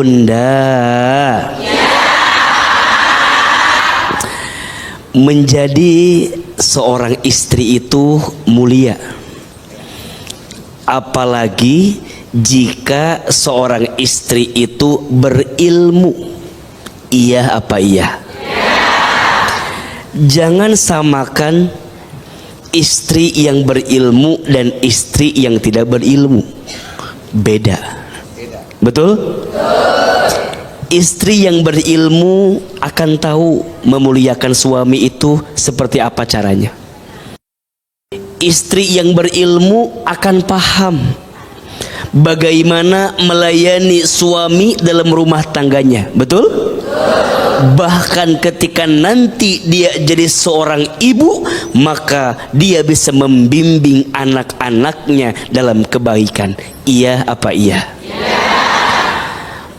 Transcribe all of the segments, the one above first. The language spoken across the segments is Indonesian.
Bunda, menjadi seorang istri itu mulia, apalagi jika seorang istri itu berilmu. Iya apa iya? Jangan samakan istri yang berilmu dan istri yang tidak berilmu. Beda. Betul? Istri yang berilmu akan tahu memuliakan suami itu seperti apa caranya. Istri yang berilmu akan paham bagaimana melayani suami dalam rumah tangganya. Betul? Bahkan ketika nanti dia jadi seorang ibu, maka dia bisa membimbing anak-anaknya dalam kebaikan. Iya apa iya?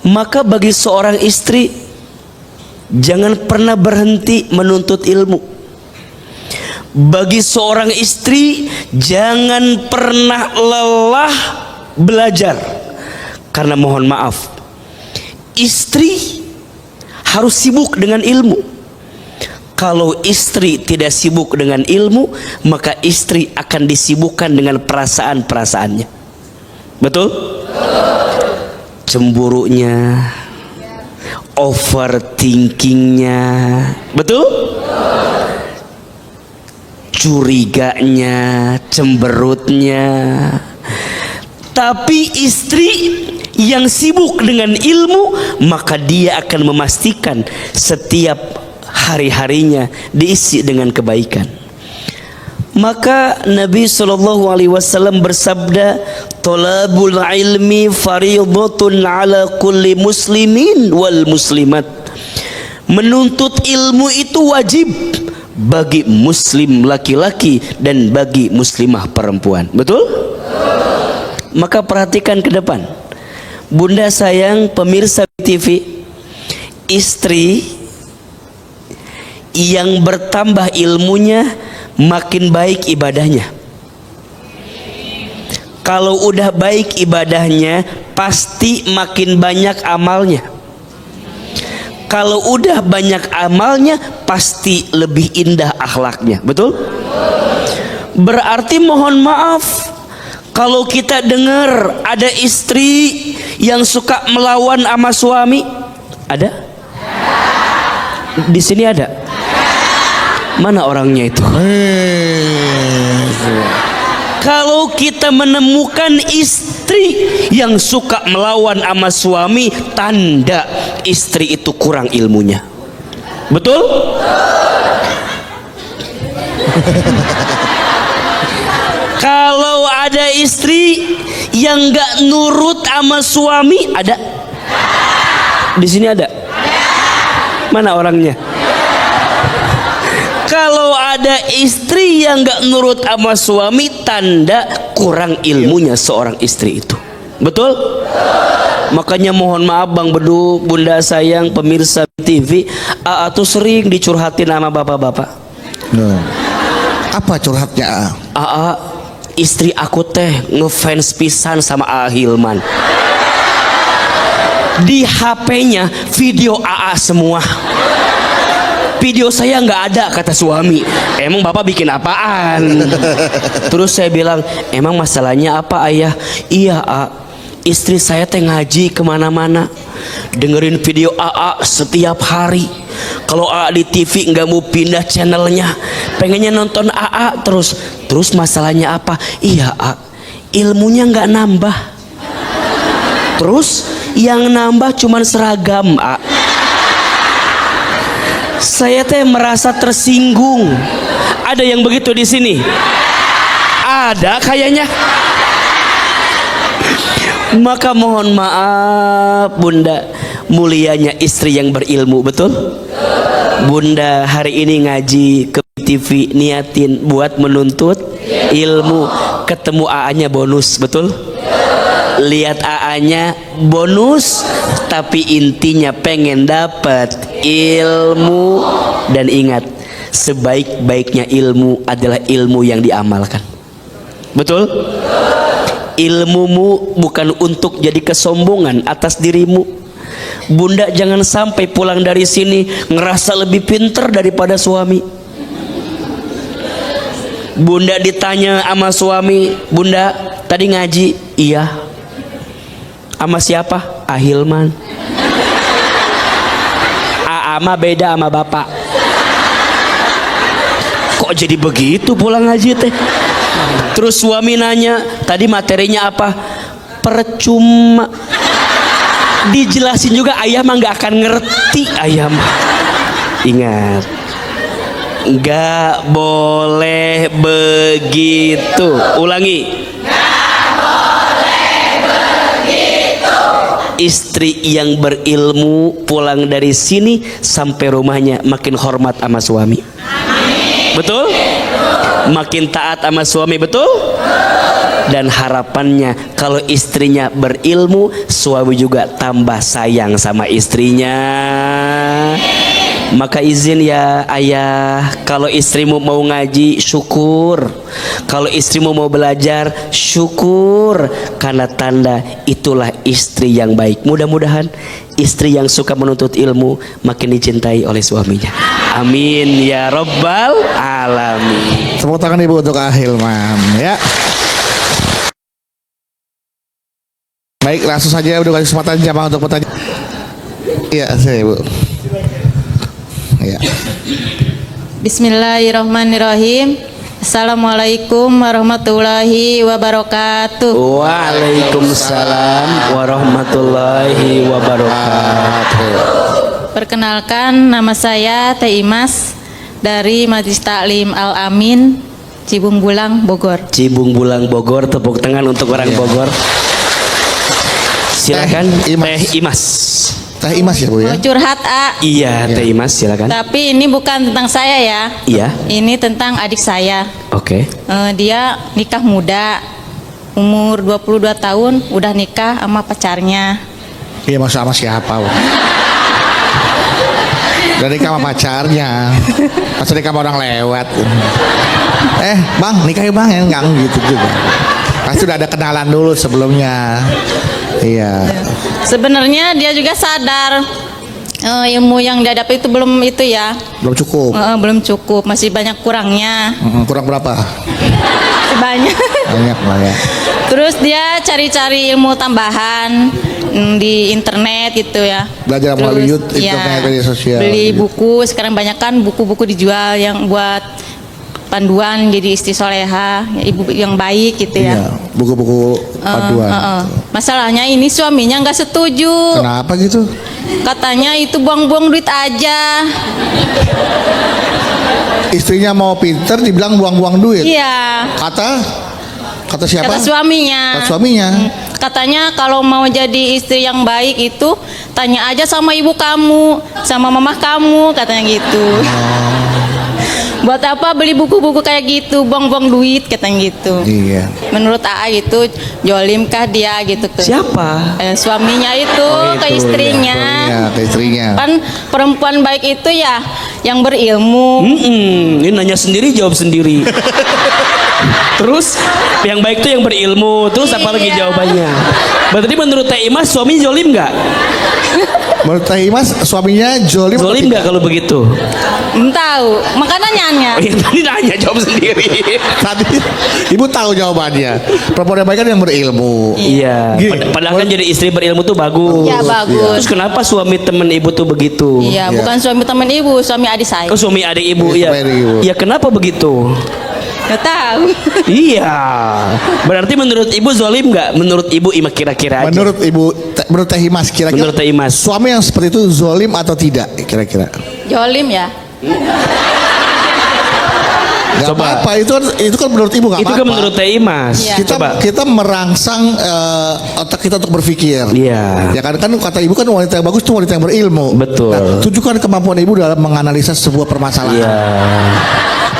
Maka bagi seorang istri, jangan pernah berhenti menuntut ilmu. Bagi seorang istri, jangan pernah lelah belajar. Karena mohon maaf, istri harus sibuk dengan ilmu. Kalau istri tidak sibuk dengan ilmu, maka istri akan disibukkan dengan perasaan-perasaannya. Betul? Cemburunya, overthinkingnya, betul? Curiganya, cemberutnya. Tapi istri yang sibuk dengan ilmu, maka dia akan memastikan setiap hari-harinya diisi dengan kebaikan. Maka Nabi SAW bersabda, "Thalabul ilmi fariidatun ala kulli muslimin wal muslimat." Menuntut ilmu itu wajib bagi muslim laki-laki dan bagi muslimah perempuan. Betul? Maka perhatikan ke depan. Bunda sayang, pemirsa TV, istri yang bertambah ilmunya makin baik ibadahnya. Kalau udah baik ibadahnya, pasti makin banyak amalnya. Kalau udah banyak amalnya, pasti lebih indah akhlaknya. Betul? Berarti mohon maaf, kalau kita dengar ada istri yang suka melawan sama suami, ada? Di sini ada? Mana orangnya itu? Kalau kita menemukan istri yang suka melawan sama suami, tanda istri itu kurang ilmunya. Betul? Kalau ada istri yang gak nurut sama suami, ada? Di sini ada? Mana orangnya? Kalau ada istri yang gak nurut sama suami, tanda kurang ilmunya seorang istri itu. Betul? Makanya mohon maaf Bang Bedu, Bunda sayang, pemirsa TV, AA tuh sering dicurhatin sama bapak-bapak. Apa curhatnya AA? AA, istri aku teh ngefans pisan sama AA Hilman. Di HP-nya video AA semua. Video saya nggak ada, kata suami. Emang bapak bikin apaan? Terus saya bilang, emang masalahnya apa ayah? Iya istri saya teh ngaji kemana-mana, dengerin video AA setiap hari. Kalau AA di TV nggak mau pindah channelnya, pengennya nonton AA terus. Terus masalahnya apa? Iya ilmunya nggak nambah. Terus yang nambah cuman seragam Saya teh merasa tersinggung. Ada yang begitu di sini? Ada kayaknya. Maka mohon maaf Bunda, mulianya istri yang berilmu. Betul? Bunda hari ini ngaji ke TV niatin buat menuntut ilmu. Ketemu AA-nya bonus. Betul? Lihat AA-nya bonus, tapi intinya pengen dapat ilmu. Dan ingat, sebaik-baiknya ilmu adalah ilmu yang diamalkan. Betul? Ilmumu bukan untuk jadi kesombongan atas dirimu, Bunda jangan sampai pulang dari sini ngerasa lebih pinter daripada suami. Bunda ditanya sama suami, Bunda tadi ngaji? Iya. Sama siapa? Ahilman. Ama beda sama bapak. Kok jadi begitu pulang ngaji teh? Terus suami nanya, tadi materinya apa? Percuma. Dijelasin juga ayah mah nggak akan ngerti ayam. Ingat, nggak boleh begitu. Ulangi. Nggak boleh begitu. Istri yang berilmu pulang dari sini sampai rumahnya makin hormat sama suami. Amin. Betul? Makin taat sama suami, betul? Dan harapannya kalau istrinya berilmu, suami juga tambah sayang sama istrinya. Maka izin ya ayah, kalau istrimu mau ngaji, syukur. Kalau istrimu mau belajar, syukur. Karena tanda itulah istri yang baik. Mudah-mudahan istri yang suka menuntut ilmu makin dicintai oleh suaminya. Amin ya rabbal alamin. Tepuk tangan ibu untuk Ahilman ya. Baik, langsung saja udah kasih kesempatan jamaah untuk bertanya. Iya, saya ibu. Ya. Bismillahirrahmanirrahim. Assalamualaikum warahmatullahi wabarakatuh. Waalaikumsalam warahmatullahi wabarakatuh. Perkenalkan, nama saya Teh Imas dari Majelis Taklim Al Amin, Cibung Bulang, Bogor. Cibung Bulang Bogor, tepuk tangan untuk orang Bogor. Silakan Teh Imas. Teh Imas. Teh Imas ya bu ya. Mau curhat, A. Iya, Teh Imas silakan. Tapi ini bukan tentang saya ya. Iya. Ini tentang adik saya. Oke. Dia nikah muda, umur 22 tahun, udah nikah sama pacarnya. Iya, mau sama siapa bu? Dari nikah sama pacarnya, pas nikah sama orang lewat. Bang, nikah ya bang, ya enggak gitu juga. Pasti udah ada kenalan dulu sebelumnya. Iya. Sebenarnya dia juga sadar ilmu yang dia dapat itu belum itu ya. Belum cukup. Belum cukup, masih banyak kurangnya. Kurang berapa? Banyak. Banyak. Terus dia cari-cari ilmu tambahan di internet gitu ya. Belajar melalui YouTube, internet, media sosial. Beli buku, sekarang banyak kan buku-buku dijual yang buat panduan jadi istri soleha, ya, ibu yang baik gitu ya. Iya, buku-buku panduan. Masalahnya ini suaminya nggak setuju. Kenapa gitu? Katanya itu buang-buang duit aja. Istrinya mau pinter, dibilang buang-buang duit. Iya. Kata siapa? Kata suaminya. Kata suaminya. Katanya kalau mau jadi istri yang baik itu tanya aja sama ibu kamu, sama mamah kamu, katanya gitu. Buat apa beli buku-buku kayak gitu, buang-buang duit, katanya gitu. Iya. Menurut AA itu jolimkah dia gitu tuh? Siapa? Suaminya itu ke istrinya. Iya, ke istrinya. Kan perempuan baik itu ya yang berilmu. Ini nanya sendiri jawab sendiri. Terus yang baik tuh yang berilmu. Terus apa lagi jawabannya? Berarti menurut Teh Imas suami jolim nggak? Menurut Teh Imas suaminya jolim. Jolim nggak kalau begitu? Tahu, makanya nanya. Oh, yang tadi nanya jawab sendiri. Tadi ibu tahu jawabannya. Perempuan yang baik kan yang berilmu. Iya. Padahal kan jadi istri berilmu tuh bagus. Iya, bagus. Terus kenapa suami temen ibu tuh begitu? Iya, bukan suami teman ibu, suami adik saya. Oh, suami adik ibu Iya, ya. suami adik ibu. Ya kenapa begitu? Nggak tahu. Iya. Berarti menurut ibu zolim nggak? Menurut ibu kira-kira aja. Menurut ibu, menurut Teh Imas kira-kira. Menurut Teh Imas. Suami yang seperti itu zolim atau tidak? Kira-kira. Jolim ya. Gak Coba. apa-apa, itu kan menurut ibu gak Itu apa-apa. kan menurut Teh Imas. Iya. Kita merangsang otak kita untuk berpikir. Iya. Ya kan kata ibu kan wanita yang bagus itu wanita yang berilmu. Betul. Nah, tunjukkan kemampuan ibu dalam menganalisa sebuah permasalahan. Iya.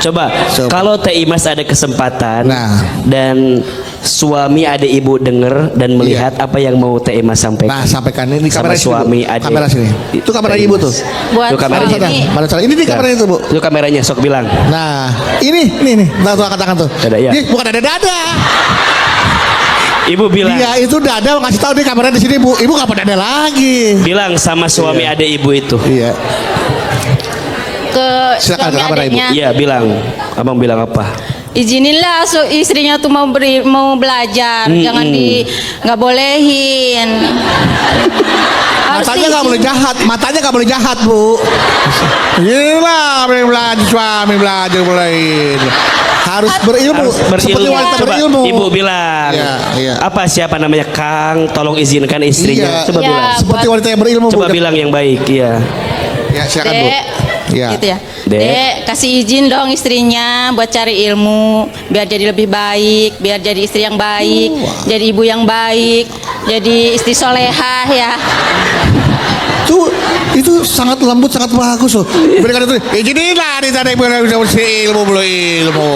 Coba, kalau Teh Imas ada kesempatan dan suami ada ibu dengar dan melihat apa yang mau Teh Imas sampaikan. Nah, sampaikan ini sama kamera suami sini, adik. kamera sini. Itu kamera ibu tuh. Buat Itu kameranya. ini. Ini di kameranya tuh, Bu. Itu kameranya, sok bilang. Nah, ini. Nah, tuh angkat tangan tuh. Dada, ya. Ini bukan dada. Ibu bilang, Dia itu dada ngasih tahu dia kabarnya di sini bu. Ibu kapan dada lagi? bilang sama suami adik ibu itu. Iya. Ke Silakan, suami kabar, Ibu. adiknya. Iya bilang, abang bilang apa? Izininlah istrinya tuh mau belajar, jangan nggak bolehin. Harus Matanya nggak boleh jahat, matanya nggak boleh jahat bu. Inilah belajar suami belajar bolehin. Harus berilmu, Harus seperti berilmu. wanita Coba berilmu. ibu bilang, Iya, iya. apa siapa namanya Kang? Tolong izinkan istrinya. Iya. Coba Iya. bilang. Seperti wanita yang berilmu. Coba Bu. bilang yang baik, iya. Ya silakan bu. Dek, Iya. gitu ya. Dek. Dek, kasih izin dong istrinya buat cari ilmu, biar jadi lebih baik, biar jadi istri yang baik, jadi ibu yang baik, jadi istri solehah ya. Tuh itu sangat lembut, sangat bagus loh. Berikan itu, izinilah di tadi bisa ilmu belum ilmu.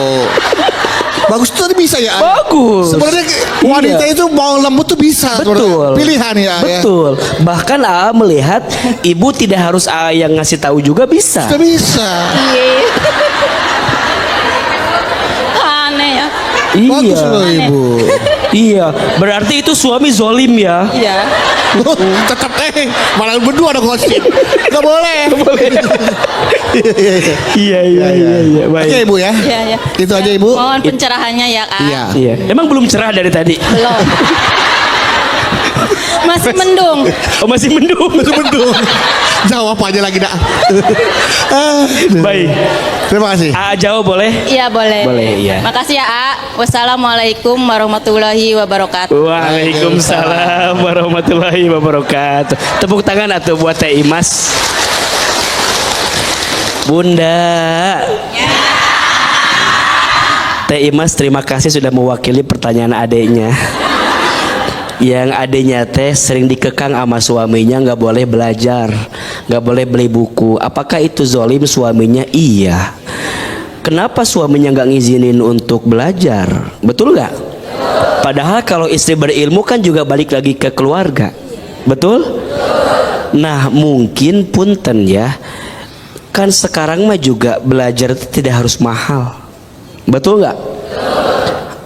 Bagus tuh tadi bisa ya. Bagus. Sebenarnya wanita Iya. itu mau lembut tuh bisa. Betul. sebenarnya. Pilihan ya. Betul. Bahkan AA melihat ibu tidak harus AA yang ngasih tahu juga bisa. Sudah bisa. Iya. Aneh ya. Bagus Iya. loh ibu. Iya. Berarti itu suami zolim ya. Iya. Loh, tetap malah berdua ada gosip. Gak boleh. Iya iya. Baik. Oke ibu ya. Iya, ya. Itu aja ibu. Mohon pencerahannya ya, Kak. Iya. Iya. Emang belum cerah dari tadi. Belum. Masih mendung. Oh masih mendung. Betul. Jawab aja lagi dah. Baik. Terima kasih. AA jawab boleh? Iya, boleh. Boleh, iya. Makasih ya, A. Wassalamualaikum warahmatullahi wabarakatuh. Waalaikumsalam warahmatullahi wabarakatuh. Tepuk tangan atau buat Teh Imas. Bunda. Teh Imas terima kasih sudah mewakili pertanyaan adeknya. Yang adeknya teh sering dikekang sama suaminya nggak boleh belajar, nggak boleh beli buku. Apakah itu zolim suaminya? Iya. Kenapa suaminya nggak ngizinin untuk belajar? Betul nggak? Padahal kalau istri berilmu kan juga balik lagi ke keluarga. Betul? Nah mungkin punten ya. Kan sekarang mah juga belajar itu tidak harus mahal. Betul nggak?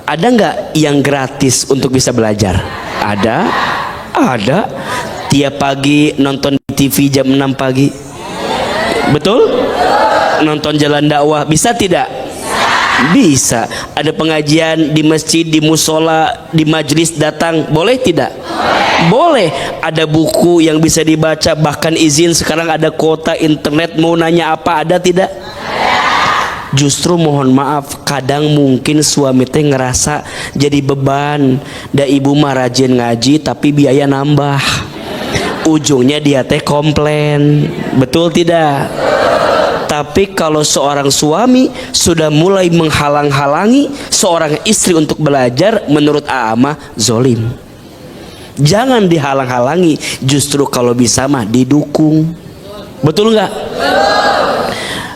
Ada nggak yang gratis untuk bisa belajar? Ada. Tiap pagi nonton TV jam 6 pagi. Betul? Nonton jalan dakwah bisa tidak? Bisa. Ada pengajian di masjid, di musola, di majelis datang, boleh tidak? Boleh. Ada buku yang bisa dibaca, bahkan izin sekarang ada kuota internet, mau nanya apa ada tidak? Justru mohon maaf kadang mungkin suami teh ngerasa jadi beban. Da ibu mah rajin ngaji tapi biaya nambah. Ujungnya dia teh komplain. Betul tidak? Tapi kalau seorang suami sudah mulai menghalang-halangi seorang istri untuk belajar, menurut Aama zolim. Jangan dihalang-halangi, justru kalau bisa mah didukung. Betul nggak?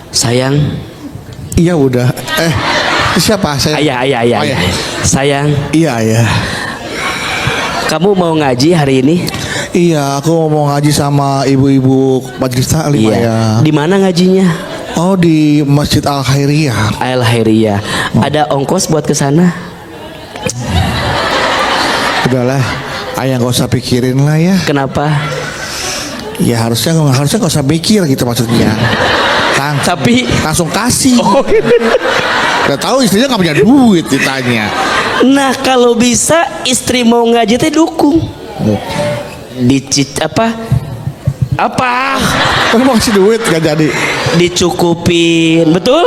Sayang. Iya udah. Siapa saya? Ayah. Oh, iya. Sayang, Iya ya. kamu mau ngaji hari ini? Iya, aku mau ngaji sama ibu-ibu majelis taklim ya. Di mana ngajinya? Oh di Masjid Al Khairiyah. Al Khairiyah. Ada ongkos buat ke sana? Udahlah, ayah nggak usah pikirin lah ya. Kenapa? Ya harusnya nggak usah pikir gitu maksudnya. Tapi Langsung kasih. oh, Udah tahu istrinya nggak punya duit ditanya. nah kalau bisa istri mau ngaji teh dukung. Dicit apa? Kan mau kasih duit nggak jadi. Dicukupin, betul?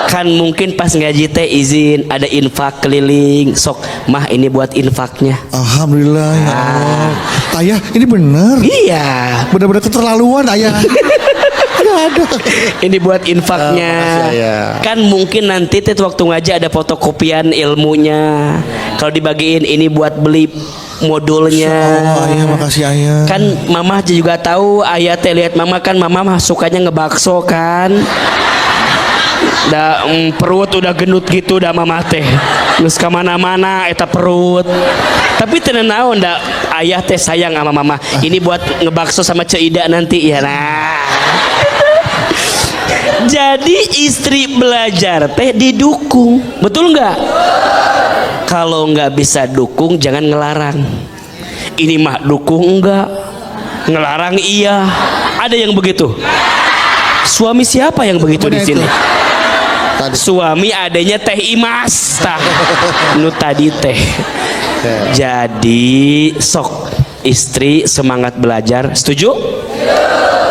Kan mungkin pas ngaji teh izin ada infak keliling, sok mah ini buat infaknya. Alhamdulillah ya Allah. Ayah ini bener. Iya, Bener-bener keterlaluan ayah. Nggak ada. ini buat infaknya. makasih, Ayah. Kan mungkin nanti teh waktu ngaji ada fotokopian ilmunya. Kalau dibagiin ini buat beli modulnya. Oh ayah makasih ayah. Kan mama juga tahu ayah teh lihat mama kan mama mah sukanya ngebakso kan. Da perut udah gendut gitu dah mama teh. Terus kemana-mana eta perut. Tapi tenan naon da ayah teh sayang sama mama. Ini buat ngebakso sama Cek Ida nanti ya nah. Jadi istri belajar teh didukung, betul nggak? Kalau nggak bisa dukung jangan ngelarang. Ini mah dukung enggak, ngelarang iya. Ada yang begitu? Suami siapa yang begitu di sini? Tadi. Suami adanya Teh Imas tah. Nu tadi teh. Jadi sok istri semangat belajar, setuju?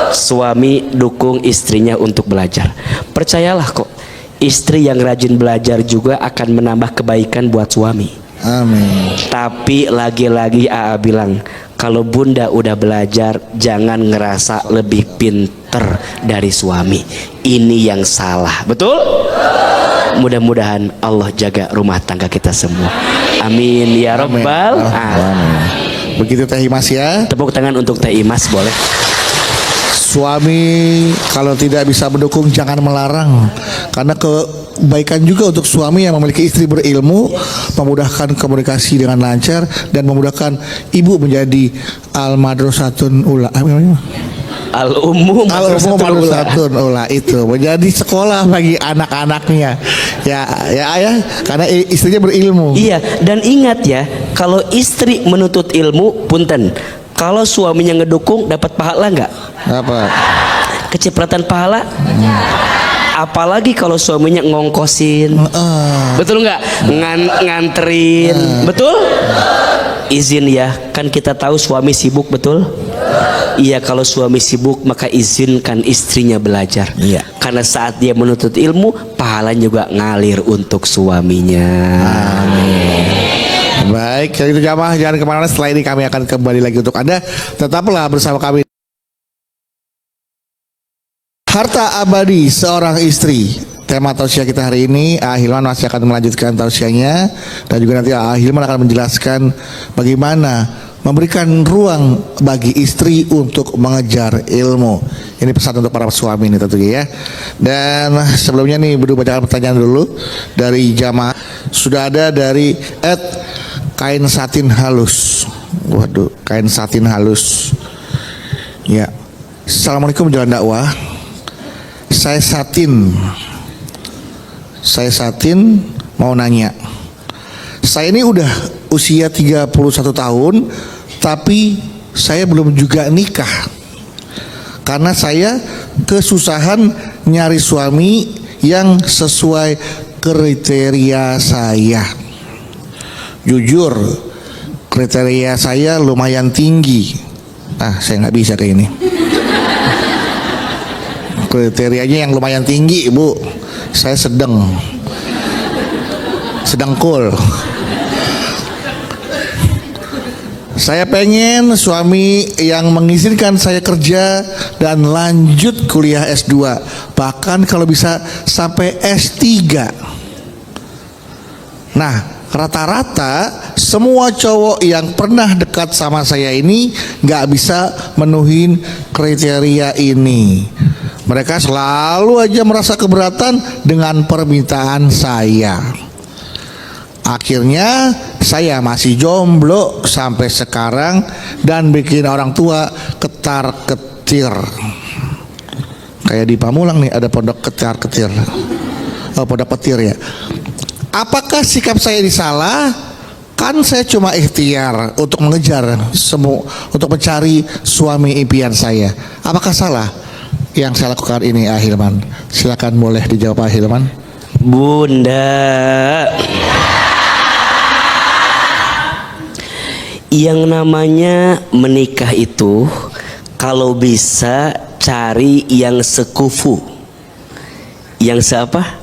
Suami dukung istrinya untuk belajar. Percayalah kok, istri yang rajin belajar juga akan menambah kebaikan buat suami. Amin. Tapi lagi-lagi AA bilang, kalau bunda udah belajar jangan ngerasa lebih pinter dari suami. Ini yang salah, betul? Mudah-mudahan Allah jaga rumah tangga kita semua. Amin ya robbal. Amin. Begitu Teh Imas ya. Tepuk tangan untuk Teh Imas boleh. Suami kalau tidak bisa mendukung jangan melarang, karena kebaikan juga untuk suami yang memiliki istri berilmu, memudahkan komunikasi dengan lancar dan memudahkan ibu menjadi al-madrasatun ula. Al-umum Al-Madrasatun ula itu menjadi sekolah bagi anak-anaknya. Ya ayah, karena istrinya berilmu. Iya, dan ingat ya, kalau istri menuntut ilmu, punten, kalau suaminya ngedukung dapat pahala nggak? Apa? Kecipratan pahala. Apalagi kalau suaminya ngongkosin, betul nggak? Nganterin, betul? Izin ya, kan kita tahu suami sibuk, betul? Iya, kalau suami sibuk maka izinkan istrinya belajar. Iya. Karena saat dia menuntut ilmu, pahala juga ngalir untuk suaminya. Amin. Baik, kalau itu jamaah jangan kemana-mana. Setelah ini kami akan kembali lagi untuk Anda. Tetaplah bersama kami. Harta abadi seorang istri. Tema tausiah kita hari ini, Hilman masih akan melanjutkan tausiahnya, dan juga nanti Hilman akan menjelaskan bagaimana memberikan ruang bagi istri untuk mengejar ilmu. Ini pesan untuk para suami ini tentunya ya. Dan sebelumnya nih bacakan pertanyaan dulu dari jamaah. Sudah ada dari kain satin halus. Waduh, kain satin halus. Ya. Assalamualaikum jalan dakwah. Saya Satin mau nanya. Saya ini udah usia 31 tahun, tapi saya belum juga nikah. Karena saya kesusahan nyari suami yang sesuai kriteria saya. Jujur, kriteria saya lumayan tinggi. Saya nggak bisa kayak ini. Kriterianya yang lumayan tinggi, Bu. Saya sedang cool. Saya pengen suami yang mengizinkan saya kerja dan lanjut kuliah S2, bahkan kalau bisa sampai S3. Nah, rata-rata semua cowok yang pernah dekat sama saya ini nggak bisa menuhin kriteria ini. Mereka selalu aja merasa keberatan dengan permintaan saya. Akhirnya saya masih jomblo sampai sekarang dan bikin orang tua ketar-ketir. Kayak di Pamulang nih ada pondok ketar-ketir. Pondok petir ya. Apakah sikap saya ini salah? Kan saya cuma ikhtiar untuk mengejar untuk mencari suami impian saya. Apakah salah yang saya lakukan ini, Hilman? Silakan, boleh dijawab, Hilman. Bunda, yang namanya menikah itu kalau bisa cari yang sekufu. Yang siapa?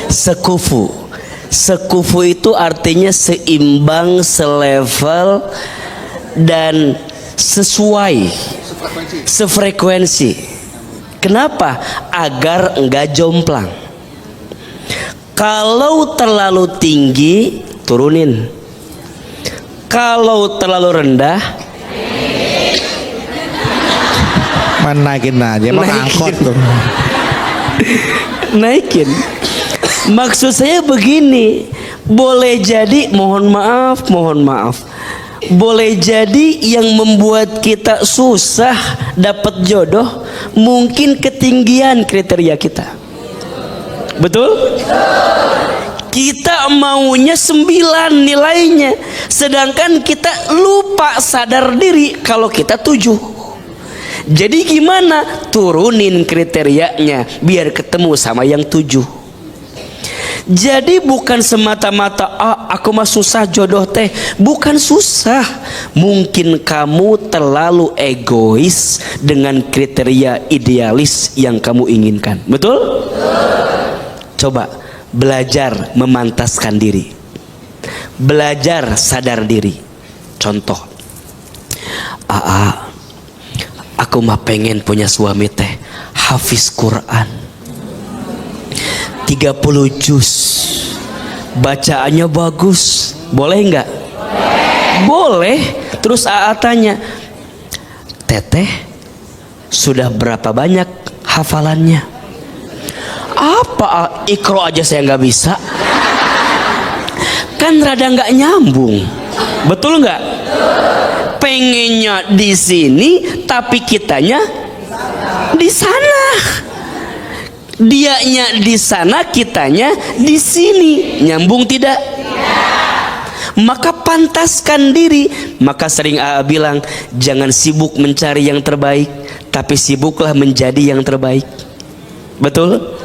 Sekufu. Sekufu itu artinya seimbang, selevel, dan sesuai, sefrekuensi. Kenapa? Agar enggak jomplang. Kalau terlalu tinggi, turunin. Kalau terlalu rendah, naikin aja, angkot tuh. Naikin. Maksud saya begini, boleh jadi mohon maaf. Boleh jadi yang membuat kita susah dapat jodoh mungkin ketinggian kriteria kita. Betul? Kita maunya 9 nilainya, sedangkan kita lupa sadar diri kalau kita 7. Jadi gimana? Turunin kriterianya biar ketemu sama yang 7. Jadi bukan semata-mata aku mah susah jodoh teh. Bukan susah, mungkin kamu terlalu egois dengan kriteria idealis yang kamu inginkan. Betul? Coba belajar memantaskan diri, belajar sadar diri. Contoh, aku mah pengen punya suami teh hafiz Quran 30 juz, bacaannya bagus, boleh nggak? Boleh. Terus tanya, teteh sudah berapa banyak hafalannya? Apa ikro aja saya nggak bisa? Kan rada nggak nyambung, betul nggak? Pengennya di sini tapi kitanya di sana. Dianya di sana, kitanya di sini. Nyambung tidak? Maka pantaskan diri. Maka sering AA bilang, jangan sibuk mencari yang terbaik, tapi sibuklah menjadi yang terbaik. Betul?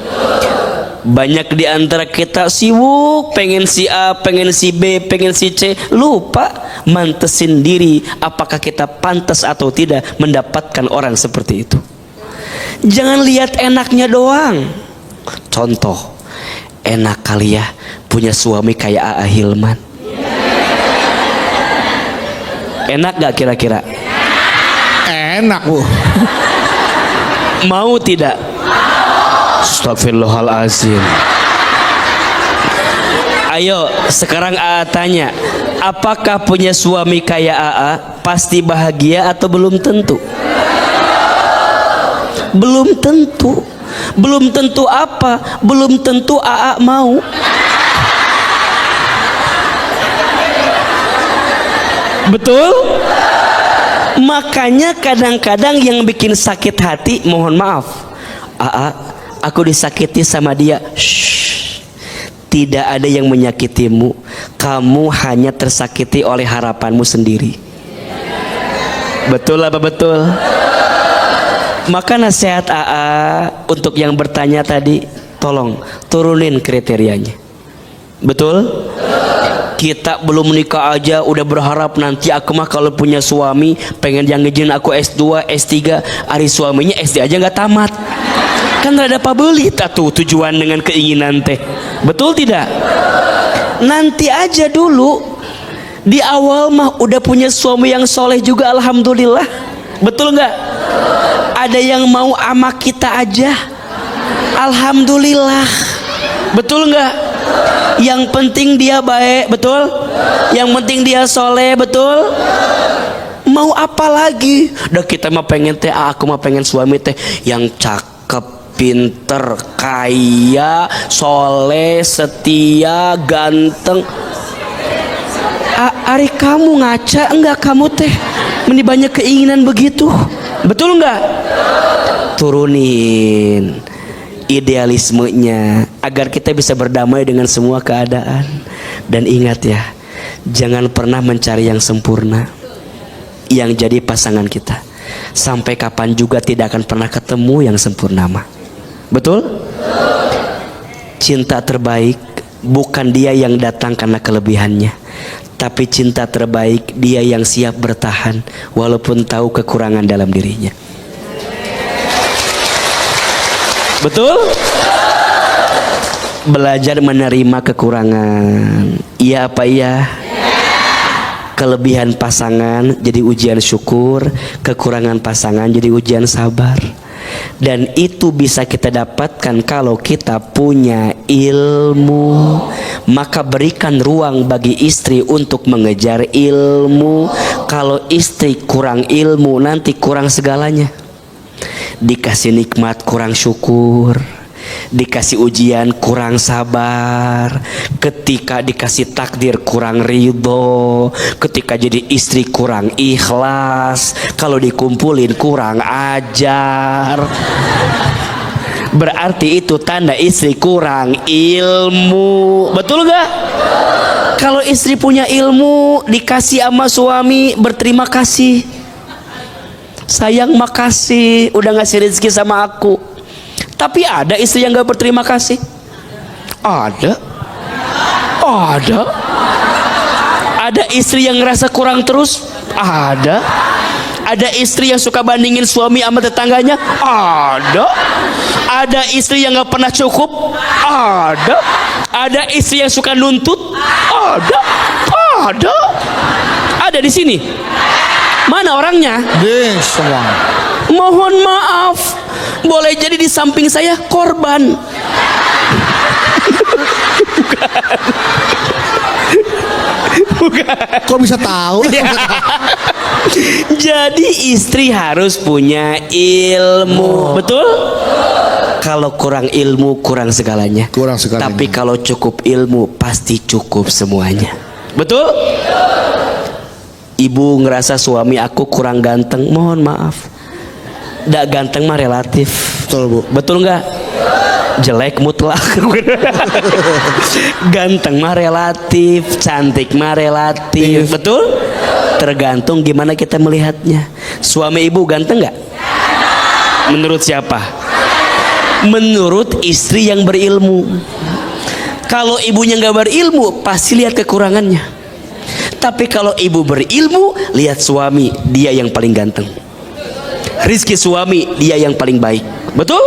Banyak di antara kita sibuk pengen si A, pengen si B, pengen si C, lupa mantesin diri apakah kita pantas atau tidak mendapatkan orang seperti itu. Jangan lihat enaknya doang. Contoh, enak kali ya punya suami kayak AA Hilman. Enak gak kira-kira? Enak bu. Mau tidak? Astagfirullahaladzim. Ayo sekarang AA tanya, apakah punya suami kayak AA pasti bahagia atau belum tentu? Belum tentu. Belum tentu apa? Belum tentu AA mau. Betul? Makanya kadang-kadang yang bikin sakit hati, mohon maaf, AA, aku disakiti sama dia. Shh. Tidak ada yang menyakitimu. Kamu hanya tersakiti oleh harapanmu sendiri. Betul apa betul? Maka nasihat AA untuk yang bertanya tadi, tolong turunin kriterianya. Betul? Kita belum menikah aja udah berharap nanti aku mah kalau punya suami pengen yang ngizinin aku S2, S3, ari suaminya SD aja nggak tamat. Kan rada pabelit atuh tujuan dengan keinginan teh. Betul tidak? Nanti aja dulu. Di awal mah udah punya suami yang soleh juga alhamdulillah. Betul nggak? Ada yang mau ama kita aja, alhamdulillah. Betul nggak? Yang penting dia baik, betul? Yang penting dia soleh, betul? Mau apa lagi? Udah kita mah pengen teh, aku mah pengen suami teh yang cakep, pinter, kaya, soleh, setia, ganteng. Ari kamu ngaca enggak kamu teh? Meni banyak keinginan begitu. Betul enggak? Turunin idealismenya agar kita bisa berdamai dengan semua keadaan. Dan ingat ya, jangan pernah mencari yang sempurna yang jadi pasangan kita. Sampai kapan juga tidak akan pernah ketemu yang sempurna mah. Betul? Cinta terbaik bukan dia yang datang karena kelebihannya, tapi cinta terbaik dia yang siap bertahan walaupun tahu kekurangan dalam dirinya. Betul? Belajar menerima kekurangan. Iya apa iya? Kelebihan pasangan jadi ujian syukur, kekurangan pasangan jadi ujian sabar. Dan itu bisa kita dapatkan kalau kita punya ilmu. Maka berikan ruang bagi istri untuk mengejar ilmu. Kalau istri kurang ilmu, nanti kurang segalanya. Dikasih nikmat kurang syukur, dikasih ujian kurang sabar, ketika dikasih takdir kurang ridho, ketika jadi istri kurang ikhlas, kalau dikumpulin kurang ajar. Berarti itu tanda istri kurang ilmu. Betul gak? Kalau istri punya ilmu, dikasih sama suami, berterima kasih. Sayang, makasih udah ngasih rezeki sama aku. Tapi ada istri yang gak berterima kasih? Ada. Ada istri yang ngerasa kurang terus? Ada. Ada istri yang suka bandingin suami sama tetangganya? Ada. Ada istri yang gak pernah cukup? Ada. Ada istri yang suka nuntut? Ada. Ada di sini. Mana orangnya? Ding semua. Mohon maaf, boleh jadi di samping saya korban. Bukan. Kok bisa tahu? Jadi istri harus punya ilmu. Betul? Kalau kurang ilmu, kurang segalanya. Kurang segalanya. Tapi kalau cukup ilmu, pasti cukup semuanya. Betul? Ibu ngerasa suami aku kurang ganteng, mohon maaf. Nggak ganteng mah relatif. Betul, Bu. Betul nggak? Jelek mutlak. Ganteng mah relatif, cantik mah relatif. Betul? Tergantung gimana kita melihatnya. Suami ibu ganteng nggak? Menurut siapa? Menurut istri yang berilmu. Kalau ibunya nggak berilmu, pasti lihat kekurangannya. Tapi kalau ibu berilmu, lihat suami, dia yang paling ganteng. Rizki suami, dia yang paling baik. Betul?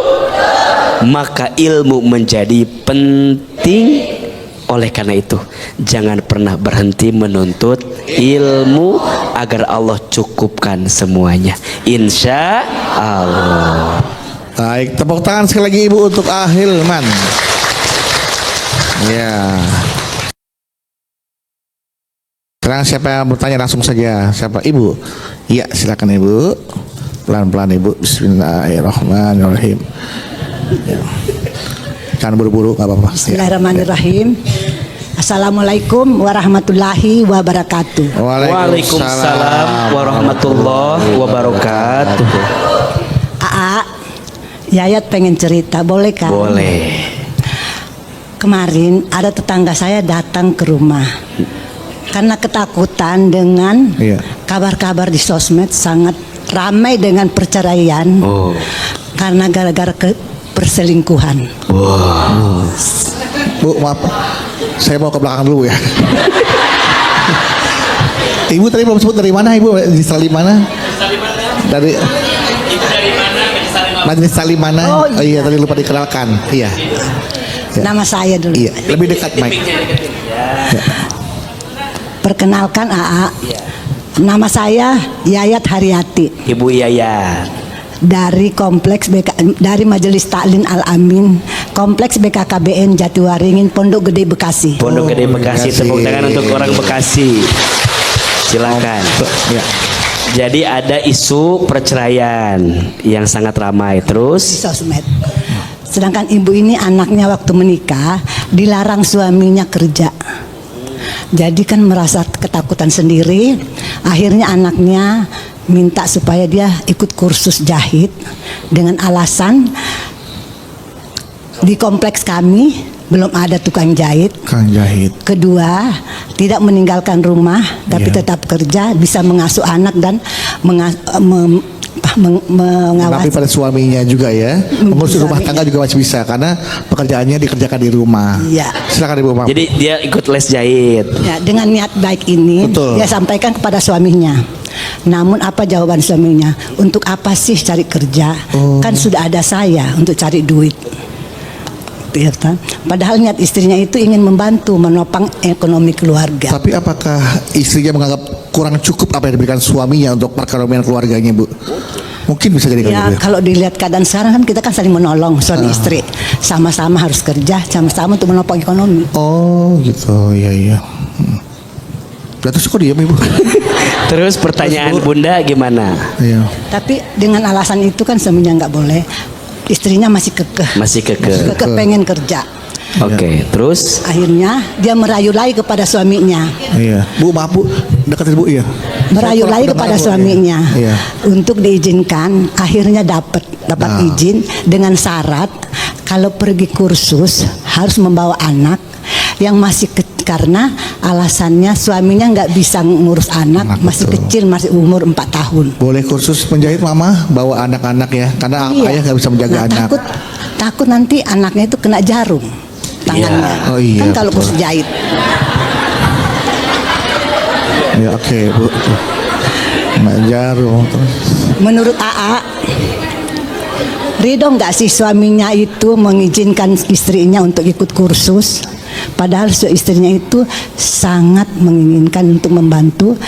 Maka ilmu menjadi penting. Oleh karena itu, jangan pernah berhenti menuntut ilmu agar Allah cukupkan semuanya. Insya Allah. Baik, tepuk tangan sekali lagi Ibu untuk Ahilman. Ya. Sekarang siapa yang bertanya langsung saja. Siapa? Ibu. Iya, silakan Ibu. Pelan-pelan Ibu. Bismillahirrahmanirrahim. Ya. Jangan buru-buru, nggak apa-apa. Bismillahirrahmanirrahim. Assalamualaikum warahmatullahi wabarakatuh. Waalaikumsalam warahmatullahi wabarakatuh. Aa, Yayat pengen cerita, boleh kan? Boleh. Kemarin ada tetangga saya datang ke rumah karena ketakutan dengan Iya. kabar-kabar di sosmed sangat ramai dengan perceraian Oh. karena gara-gara perselingkuhan. Bu, maaf. Saya mau ke belakang dulu ya. Ibu tadi belum sebut dari mana Ibu? Dari mana? Dari Majelis Salim mana? Oh, Oh iya, tadi lupa dikenalkan. Iya. Ya. Nama saya dulu. Iya, lebih dekat Mike. Perkenalkan AA. Nama saya Yayat Haryati. Ibu Yaya. Dari kompleks dari Majelis Taklim Al Amin, kompleks BKKBN Jatiwaringin, Pondok Gede Bekasi. Pondok Gede Bekasi. Bekasi. Tepuk tangan untuk orang Bekasi. Silakan. Ya. Jadi ada isu perceraian yang sangat ramai. Di Terus sosmed. Sedangkan ibu ini anaknya waktu menikah dilarang suaminya kerja. Jadi kan merasa ketakutan sendiri. Akhirnya anaknya minta supaya dia ikut kursus jahit dengan alasan di kompleks kami belum ada tukang jahit. Kang jahit. Kedua, tidak meninggalkan rumah tapi Iya. tetap kerja, bisa mengasuh anak dan Tapi mengawasi. pada suaminya juga ya. Mengurus rumah tangga juga masih bisa karena pekerjaannya dikerjakan di rumah. Iya. Silakan Ibu, maaf. jadi dia ikut les jahit. Ya, dengan niat baik ini Betul. dia sampaikan kepada suaminya. Namun apa jawaban suaminya? Untuk apa sih cari kerja? Kan sudah ada saya untuk cari duit. Ya, kan? Padahal niat istrinya itu ingin membantu menopang ekonomi keluarga. Tapi apakah istrinya menganggap kurang cukup apa yang diberikan suaminya untuk perekonomian keluarganya, Bu? Mungkin bisa jadi Ya, gitu ya. kalau dilihat keadaan sekarang kan kita kan saling menolong suami istri, sama-sama harus kerja, sama-sama untuk menopang ekonomi. Oh, gitu. Iya, iya. Terus kok diam Ibu? Terus pertanyaan Bunda gimana? Iya. Tapi dengan alasan itu kan suaminya nggak boleh, istrinya masih kekeh, Masih keke. kekeh pengen kerja. Oke, terus Akhirnya dia merayu lagi kepada suaminya, Iya. Bu, maaf Bu, deketin Bu, iya. merayu Saya lagi kurang kepada dengar, Bu. suaminya Iya. untuk diizinkan. Akhirnya dapat dapat izin dengan syarat kalau pergi kursus harus membawa anak yang masih karena alasannya suaminya nggak bisa ngurus anak, masih betul. kecil, masih umur 4 tahun. Boleh kursus menjahit mama bawa anak-anak ya, karena Iya. ayah nggak bisa menjaga anak. Takut nanti anaknya itu kena jarum tangannya. Oh iya, Kan kalau betul. kursus jahit. Ya oke Bu. Mak jarum terus. Menurut AA, ridho nggak sih suaminya itu mengizinkan istrinya untuk ikut kursus? Padahal istrinya itu sangat menginginkan untuk membantu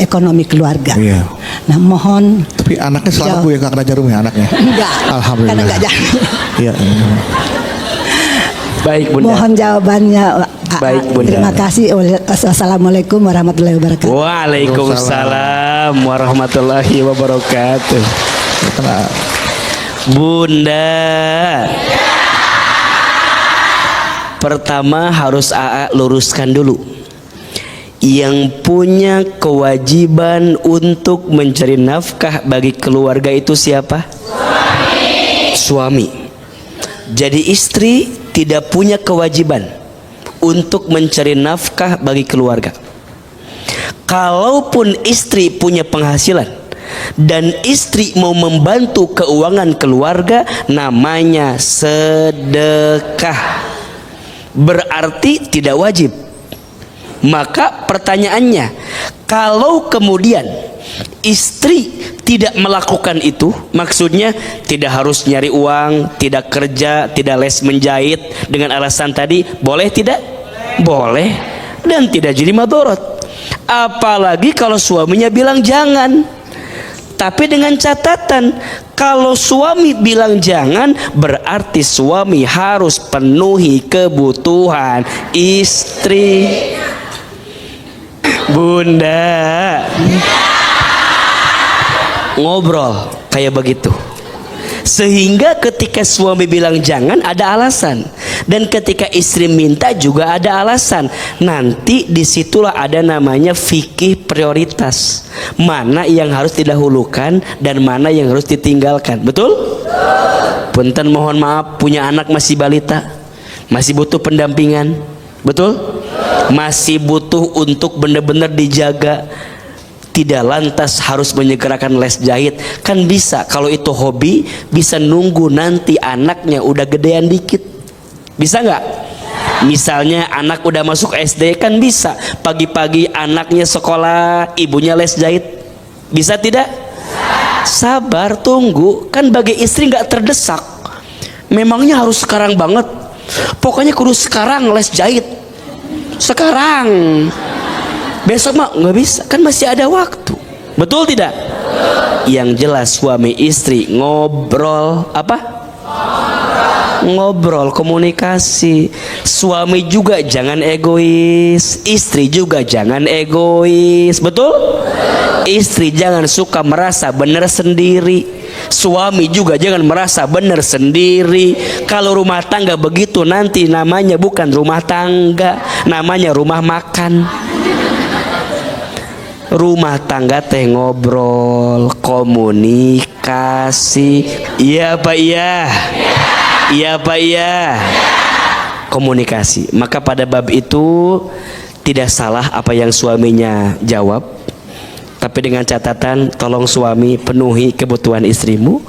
ekonomi keluarga. Iya. Nah mohon. Tapi anaknya selamat Bu ya, nggak kena jarum ya anaknya? Enggak. Alhamdulillah. Karena enggak jadi. Iya. Baik Bunda. Mohon jawabannya. Baik, Bunda. Terima kasih. Assalamualaikum warahmatullahi wabarakatuh. Waalaikumsalam warahmatullahi wabarakatuh. Tenang. Bunda, pertama harus AA luruskan dulu. Yang punya kewajiban untuk mencari nafkah bagi keluarga itu siapa? Suami. Jadi istri tidak punya kewajiban untuk mencari nafkah bagi keluarga. Kalaupun istri punya penghasilan dan istri mau membantu keuangan keluarga, namanya sedekah. Berarti tidak wajib. Maka pertanyaannya, kalau kemudian istri tidak melakukan itu, maksudnya tidak harus nyari uang, tidak kerja, tidak les menjahit dengan alasan tadi, boleh tidak? Boleh, dan tidak jadi madorot. Apalagi kalau suaminya bilang jangan. Tapi dengan catatan, kalau suami bilang jangan, berarti suami harus penuhi kebutuhan istri. Bunda, ngobrol kayak begitu, sehingga ketika suami bilang jangan ada alasan, dan ketika istri minta juga ada alasan. Nanti disitulah ada namanya fikih prioritas, mana yang harus didahulukan dan mana yang harus ditinggalkan. Betul? Punten, mohon maaf, punya anak masih balita, masih butuh pendampingan. Betul? Masih butuh untuk benar-benar dijaga. Tidak lantas harus menyegerakan les jahit. Kan bisa, kalau itu hobi, bisa nunggu nanti anaknya udah gedean dikit. Bisa nggak? Misalnya anak udah masuk SD, kan bisa pagi-pagi anaknya sekolah, ibunya les jahit. Bisa tidak? Sabar, tunggu. Kan bagi istri nggak terdesak. Memangnya harus sekarang banget? Pokoknya kudu sekarang les jahit. Sekarang. Besok mah nggak bisa, kan masih ada waktu. Betul tidak? Yang jelas suami istri ngobrol apa? Ngobrol, komunikasi. Suami juga jangan egois, istri juga jangan egois. Betul? Istri jangan suka merasa benar sendiri, suami juga jangan merasa benar sendiri. Kalau rumah tangga begitu, nanti namanya bukan rumah tangga, namanya rumah makan. Rumah tangga teh ngobrol, komunikasi. Iya Pak, iya. Iya Pak, iya. Komunikasi. Maka pada bab itu tidak salah apa yang suaminya jawab, tapi dengan catatan tolong suami penuhi kebutuhan istrimu,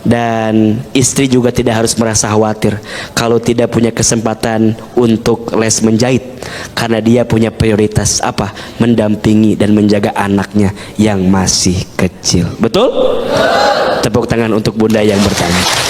dan istri juga tidak harus merasa khawatir kalau tidak punya kesempatan untuk les menjahit, karena dia punya prioritas apa? Mendampingi dan menjaga anaknya yang masih kecil. Betul? Tepuk tangan untuk Bunda yang bertanya.